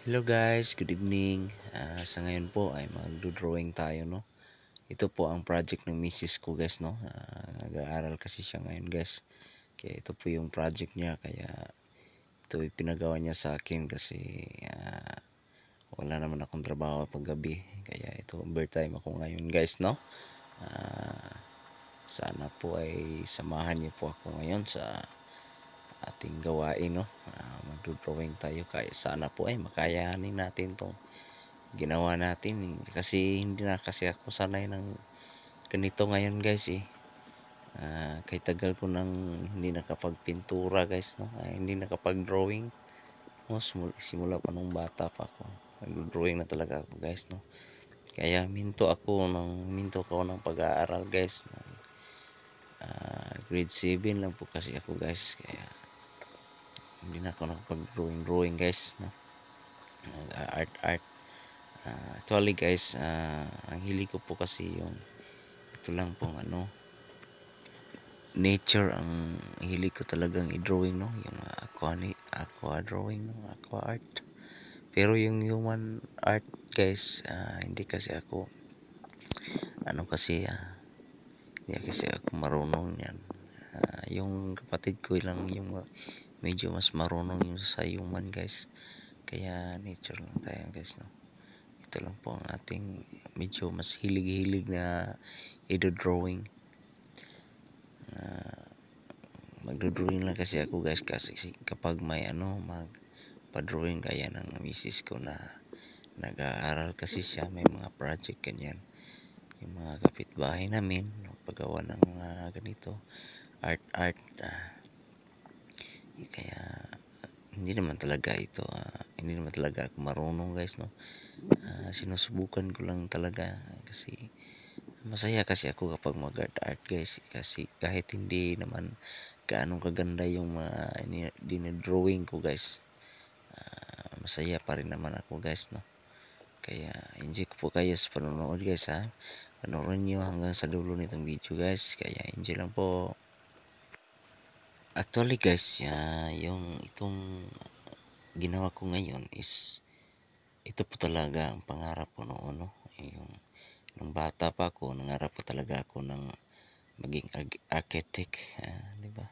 Hello guys, good evening. Sa ngayon po ay magdo-drawing tayo, no. Ito po ang project ng misis ko, guys, no. Nag-aaral kasi siya ngayon, guys. Kaya ito po yung project niya, kaya ito pinagawa niya sa akin kasi wala naman akong trabaho pag gabi. Kaya ito overtime ako ngayon, guys, no. Ah, Sana po ay samahan niyo po ako ngayon sa ating gawain, no. Magdo-drawing tayo, kaya sana po ay makayanin natin 'tong ginawa natin, kasi hindi na kasi ako sanay ng ganito ngayon, guys, eh. Kay tagal ko nang hindi nakapagpintura, guys, no. Hindi nakapag-drawing, no, simula pa nung bata pa ako nagdo-drawing na talaga ako, guys, no. Kaya minto ko ng pag-aaral, guys, grade 7 lang po kasi ako, guys, kaya hindi na ako nakapag-drawing, guys, no. Art. Actually, guys, ang hilig ko po kasi yung ito lang pong nature ang hilig ko talagang i-drawing, no, yung aqua drawing, no, aqua art. Pero yung human art, guys, hindi kasi ako kasi hindi kasi ako marunong yan. Yung kapatid ko lang yung medyo mas marunong yung sa human, guys, kaya nature lang tayo, guys, no. Ito lang po ang ating medyo mas hilig-hilig na i-drawing. Magdo-drawing lang kasi ako, guys, kasi kapag may magpa-drawing kaya ng misis ko na nag-aaral kasi siya, may mga project ganyan. Yung mga kapitbahay namin paggawa ng mga ganito art, kaya hindi naman talaga ako marunong, guys, no. Sinusubukan ko lang talaga kasi masaya kasi ako kapag mag-art, guys, kasi kahit hindi naman gaano kaganda yung mga dinodrawing ko, guys, masaya pa rin naman ako, guys, no. Kaya enjoy ko po kayo sa panonood, guys, ha. Panoorin nyo hanggang sa dulo nitong video, guys, kaya enjoy lang po. Actually, guys, yung itong ginawa ko ngayon is ito po talaga ang pangarap ko noon, no. Yung nung bata pa ako, nangarap ko talaga ako ng maging architect, di ba?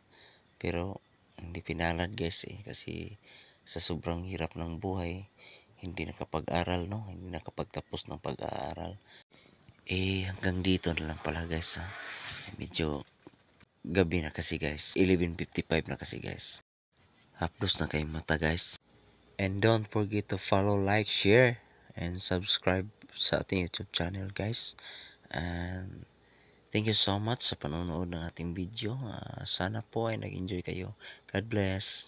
Pero hindi pinalad, guys, eh, kasi sa sobrang hirap ng buhay, hindi nakapag-aral, no, hindi nakapagtapos ng pag-aaral. Hanggang dito na lang pala, guys, ha. Medyo gabi na kasi, guys, 11:55 na kasi, guys. Hapdos na kayong mata, guys. And don't forget to follow, like, share, and subscribe sa ating YouTube channel, guys. And thank you so much sa panonood ng ating video. Sana po ay nag-enjoy kayo. God bless.